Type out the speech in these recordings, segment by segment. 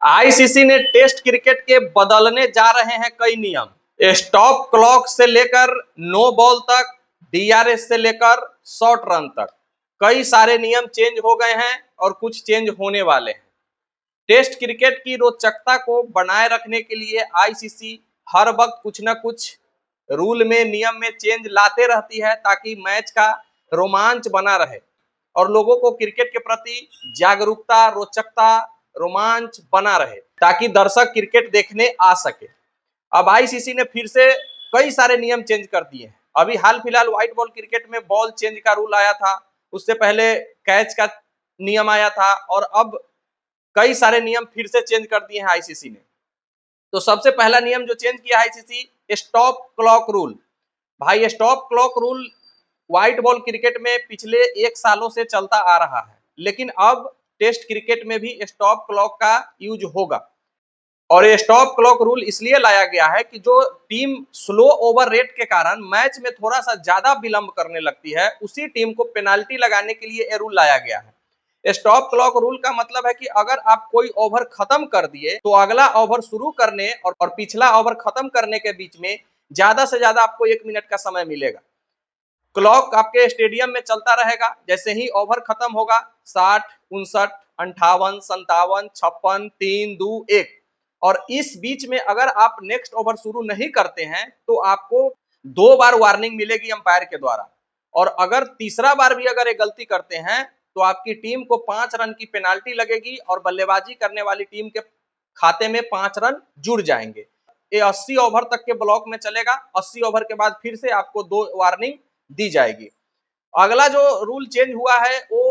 ICC ने test cricket के बदलने जा रहे हैं कई नियम। स्टॉप क्लॉक से लेकर नो बॉल तक, डीआरएस से लेकर शॉर्ट रन तक कई सारे नियम चेंज हो गए हैं और कुछ चेंज होने वाले हैं। टेस्ट क्रिकेट की रोचकता को बनाए रखने के लिए आईसीसी हर वक्त कुछ न कुछ रूल में, नियम में चेंज लाते रहती है ताकि मैच का रोमांच बना रहे और लोगों को क्रिकेट के प्रति जागरूकता, रोचकता, रोमांच बना रहे ताकि दर्शक क्रिकेट देखने आ सके। अब आईसीसी ने फिर से कई सारे नियम चेंज कर दिए हैं। अभी हाल फिलहाल व्हाइट बॉल क्रिकेट में बॉल चेंज का रूल आया था, उससे पहले कैच का नियम आया था और अब कई सारे नियम फिर से चेंज कर दिए हैं आईसीसी ने। तो सबसे पहला नियम जो चेंज किया आईसीसी, स्टॉप क्लॉक रूल। भाई stop clock rule white ball cricket में पिछले 1 सालों से चलता आ रहा है, लेकिन अब टेस्ट क्रिकेट में भी स्टॉप क्लॉक का यूज होगा। और ये स्टॉप क्लॉक रूल इसलिए लाया गया है कि जो टीम स्लो ओवर रेट के कारण मैच में थोड़ा सा ज्यादा विलंब करने लगती है, उसी टीम को पेनाल्टी लगाने के लिए ये रूल लाया गया है। स्टॉप क्लॉक रूल का मतलब है कि अगर आप कोई ओवर खत्म कर दिए तो अगला ओवर शुरू करने और पिछला ओवर खत्म करने के बीच में ज्यादा से ज्यादा आपको 1 मिनट का समय मिलेगा। क्लॉक आपके स्टेडियम में चलता रहेगा, जैसे ही ओवर खत्म होगा 60, 59, 58, 57, 56, 3, 2, 1 और इस बीच में अगर आप नेक्स्ट ओवर शुरू नहीं करते हैं तो आपको 2 बार वार्निंग मिलेगी अंपायर के द्वारा। और अगर तीसरा बार भी अगर ये गलती करते हैं तो आपकी टीम को 5 रन की पेनाल्टी लगेगी और बल्लेबाजी करने वाली टीम के खाते में 5 रन जुड़ जाएंगे। ये 80 ओवर तक के ब्लॉक में चलेगा। 80 ओवर के बाद फिर से आपको 2 वार्निंग दी जाएगी। अगला जो रूल चेंज हुआ है वो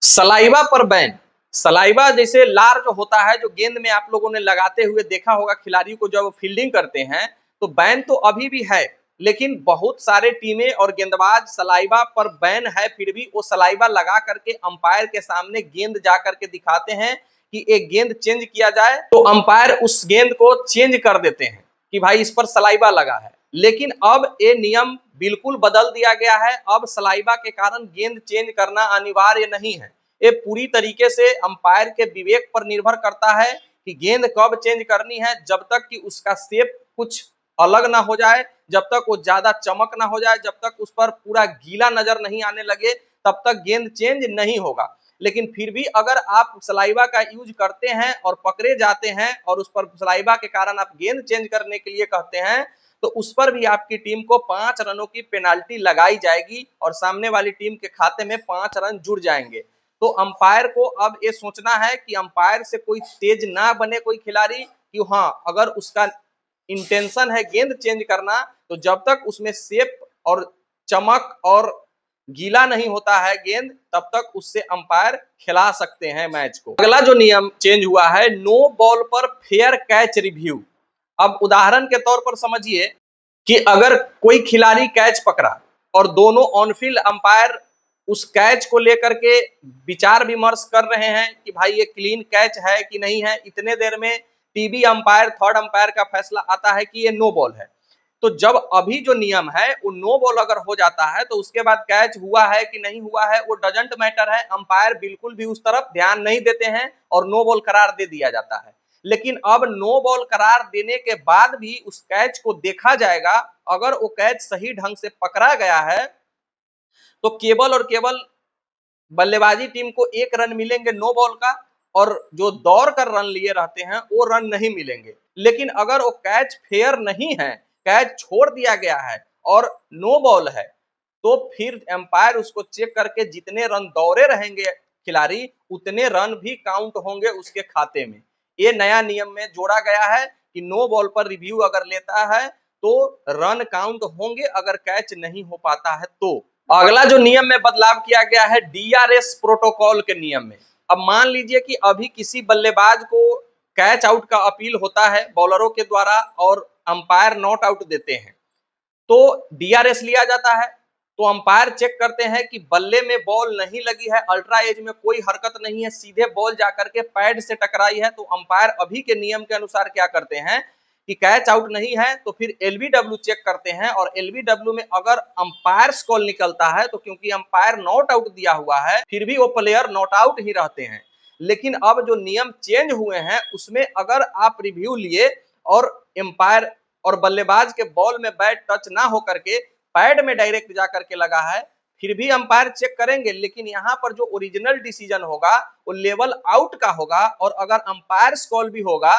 सलाइवा पर बैन। सलाइवा जैसे लार जो होता है, जो गेंद में आप लोगों ने लगाते हुए देखा होगा खिलाड़ी को जब फील्डिंग करते हैं, तो बैन तो अभी भी है, लेकिन बहुत सारे टीमें और गेंदबाज सलाइवा पर बैन है, फिर भी वो सलाइवा लगा करके अंपायर के सामने गेंद जा करके दिखाते हैं कि एक गेंद चेंज किया जाए, तो अंपायर उस गेंद को चेंज कर देते हैं कि भाई इस पर सलाइवा लगा है। लेकिन अब ये नियम बिल्कुल बदल दिया गया है। अब सलाइवा के कारण गेंद चेंज करना अनिवार्य नहीं है। ये पूरी तरीके से अंपायर के विवेक पर निर्भर करता है कि गेंद कब चेंज करनी है, जब तक कि उसका शेप कुछ अलग ना हो जाए, जब तक वो ज्यादा चमक ना हो जाए, जब तक उस पर पूरा गीला नजर नहीं आने लगे, तब तक गेंद चेंज नहीं होगा। लेकिन फिर भी अगर आप सलाइवा का यूज करते हैं और पकड़े जाते हैं और उस पर सलाइवा के कारण आप गेंद चेंज करने के लिए कहते हैं, तो उस पर भी आपकी टीम को 5 रनों की पेनाल्टी लगाई जाएगी और सामने वाली टीम के खाते में 5 रन जुड़ जाएंगे। तो अंपायर को अब ये सोचना है कि अंपायर से कोई तेज ना बने कोई खिलाड़ी, कि हाँ अगर उसका इंटेंशन है गेंद चेंज करना, तो जब तक उसमें शेप और चमक और गीला नहीं होता है गेंद, तब तक उससे अंपायर खिला सकते हैं मैच को। अगला जो नियम चेंज हुआ है, नो बॉल पर फेयर कैच रिव्यू। अब उदाहरण के तौर पर समझिए कि अगर कोई खिलाड़ी कैच पकड़ा और दोनों ऑनफील्ड अंपायर उस कैच को लेकर के विचार विमर्श कर रहे हैं कि भाई ये क्लीन कैच है कि नहीं है, इतने देर में टीवी अंपायर, थर्ड अंपायर का फैसला आता है कि ये नो बॉल है। तो जब अभी जो नियम है वो नो बॉल अगर हो जाता है तो उसके बाद कैच हुआ है कि नहीं हुआ है वो डजंट मैटर है, अंपायर बिल्कुल भी उस तरफ ध्यान नहीं देते हैं और नो बॉल करार दे दिया जाता है। लेकिन अब नो बॉल करार देने के बाद भी उस कैच को देखा जाएगा। अगर वो कैच सही ढंग से पकड़ा गया है तो केवल और केवल बल्लेबाजी टीम को 1 रन मिलेंगे नो बॉल का, और जो दौड़ कर रन लिए रहते हैं वो रन नहीं मिलेंगे। लेकिन अगर वो कैच फेयर नहीं है, कैच छोड़ दिया गया है और नो बॉल है, तो फिर एम्पायर उसको चेक करके जितने रन दौड़े रहेंगे खिलाड़ी, उतने रन भी काउंट होंगे उसके खाते में। ये नया नियम में जोड़ा गया है कि नो बॉल पर रिव्यू अगर लेता है तो रन काउंट होंगे, अगर कैच नहीं हो पाता है तो। अगला जो नियम में बदलाव किया गया है डीआरएस प्रोटोकॉल के नियम में। अब मान लीजिए कि अभी किसी बल्लेबाज को कैच आउट का अपील होता है बॉलरों के द्वारा और अंपायर नॉट आउट देते हैं, तो डीआरएस लिया जाता है। तो अंपायर चेक करते हैं कि बल्ले में बॉल नहीं लगी है, अल्ट्रा एज में कोई हरकत नहीं है, सीधे बॉल जाकर के पैड से टकराई है, तो अंपायर अभी के नियम के अनुसार क्या करते हैं कि कैच आउट नहीं है तो फिर एलबीडब्ल्यू चेक करते हैं, और एलबीडब्ल्यू में अगर अंपायर्स कॉल निकलता है तो क्योंकि अंपायर नॉट आउट दिया हुआ है फिर भी वो प्लेयर नॉट आउट ही रहते हैं। लेकिन अब जो नियम चेंज हुए हैं उसमें अगर आप रिव्यू लिए और एम्पायर और बल्लेबाज के बॉल में बैट टच ना होकर के पैड में डायरेक्ट जाकर के लगा है, फिर भी अंपायर चेक करेंगे, लेकिन यहाँ पर जो ओरिजिनल डिसीजन होगा वो लेवल आउट का होगा। और अगर अंपायर कॉल भी होगा,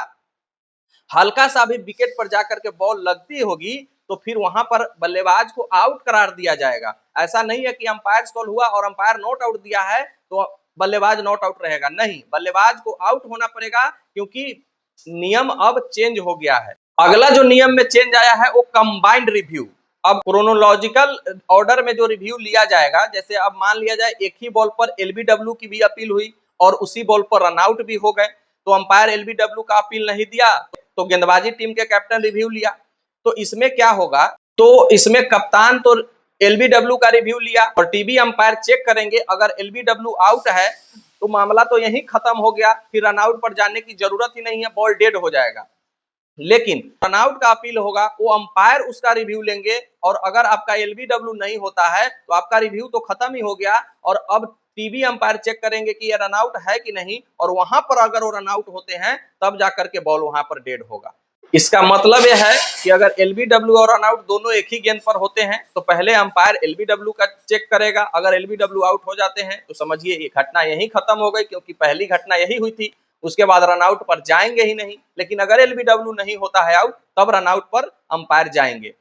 हल्का सा भी विकेट पर जाकर के बॉल लगती होगी तो फिर वहां पर बल्लेबाज को आउट करार दिया जाएगा। ऐसा नहीं है कि अंपायर कॉल हुआ और अंपायर नॉट आउट दिया है तो बल्लेबाज नॉट आउट रहेगा, नहीं, बल्लेबाज को आउट होना पड़ेगा क्योंकि नियम अब चेंज हो गया है। अगला जो नियम में चेंज आया है वो कंबाइंड रिव्यू। अब क्रोनोलॉजिकल ऑर्डर में जो रिव्यू लिया जाएगा, जैसे अब मान लिया जाए एक ही बॉल पर एलबीडब्ल्यू की भी अपील हुई और उसी बॉल पर रनआउट भी हो गए, तो अंपायर एलबीडब्ल्यू का अपील नहीं दिया तो गेंदबाजी टीम के कैप्टन रिव्यू लिया। तो इसमें क्या होगा, तो इसमें कप्तान तो एलबीडब्ल्यू का रिव्यू लिया और टीवी अंपायर चेक करेंगे, अगर एलबीडब्ल्यू आउट है तो मामला तो यही खत्म हो गया, फिर रनआउट पर जाने की जरूरत ही नहीं है, बॉल डेड हो जाएगा। लेकिन रनआउट का अपील होगा वो अंपायर उसका रिव्यू लेंगे और अगर आपका एलबीडब्ल्यू नहीं होता है तो आपका रिव्यू तो खत्म ही हो गया और अब टीवी अंपायर चेक करेंगे कि ये रनआउट है कि नहीं, और वहां पर अगर वो रनआउट होते हैं तब जाकर के बॉल वहां पर डेड होगा। इसका मतलब यह है कि अगर एलबीडब्ल्यू और रनआउट दोनों एक ही गेंद पर होते हैं तो पहले अंपायर एलबीडब्ल्यू का चेक करेगा, अगर एलबीडब्ल्यू आउट हो जाते हैं तो समझिए ये घटना यही खत्म हो गई, क्योंकि पहली घटना यही हुई थी, उसके बाद रनआउट पर जाएंगे ही नहीं। लेकिन अगर एलबीडब्ल्यू नहीं होता है आउट तब रनआउट पर अंपायर जाएंगे।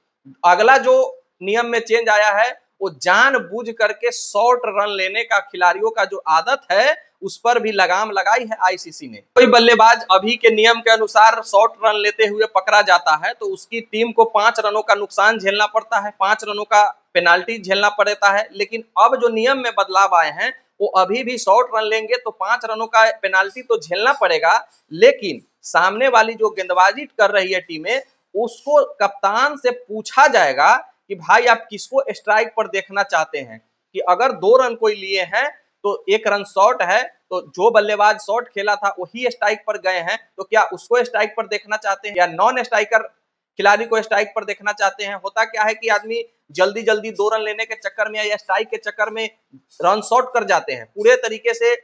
अगला जो नियम में चेंज आया है वो जानबूझ करके शॉर्ट रन लेने का खिलाड़ियों का जो आदत है उस पर भी लगाम लगाई है आईसीसी ने। कोई बल्लेबाज अभी के नियम के अनुसार शॉर्ट रन लेते हुए पकड़ा जाता है तो उसकी टीम को 5 रनों का नुकसान झेलना पड़ता है, 5 रनों का पेनाल्टी झेलना पड़ता है। लेकिन अब जो नियम में बदलाव आए हैं वो अभी भी शॉर्ट रन लेंगे तो 5 रनों का पेनाल्टी तो झेलना पड़ेगा, लेकिन सामने वाली जो गेंदबाजी कर रही है टीमें उसको कप्तान से पूछा जाएगा कि भाई आप किसको स्ट्राइक पर देखना चाहते हैं, कि अगर 2 रन कोई लिए हैं तो 1 रन शॉर्ट है तो जो बल्लेबाज शॉर्ट खेला था वही स्ट्राइक पर गए हैं तो क्या उसको स्ट्राइक पर देखना चाहते हैं या नॉन स्ट्राइकर खिलाड़ी को स्ट्राइक पर देखना चाहते हैं। होता क्या है कि आदमी जल्दी जल्दी 2 रन लेने के चक्कर में या स्ट्राइक के चक्कर में रन शॉर्ट कर जाते हैं, पूरे तरीके से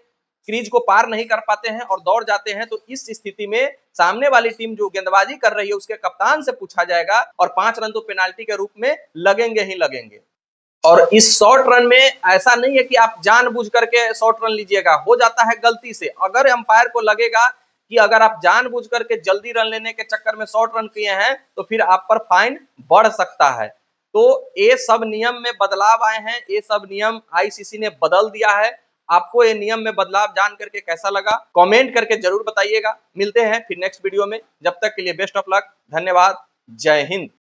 क्रीज को पार नहीं कर पाते हैं और दौड़ जाते हैं। तो इस स्थिति में सामने वाली टीम जो गेंदबाजी कर रही है उसके कप्तान से पूछा जाएगा और 5 रन तो पेनाल्टी के रूप में लगेंगे ही लगेंगे। और इस शॉर्ट रन में ऐसा नहीं है कि आप जानबूझ करके शॉर्ट रन लीजिएगा, हो जाता है गलती से। अगर अंपायर को लगेगा कि अगर आप जानबूझ करके जल्दी रन लेने के चक्कर में शॉर्ट रन किए हैं तो फिर आप पर फाइन बढ़ सकता है। तो ये सब नियम में बदलाव आए हैं, ये सब नियम आईसीसी ने बदल दिया है। आपको ये नियम में बदलाव जान करके कैसा लगा कमेंट करके जरूर बताइएगा। मिलते हैं फिर नेक्स्ट वीडियो में, जब तक के लिए बेस्ट ऑफ लक, धन्यवाद, जय हिंद।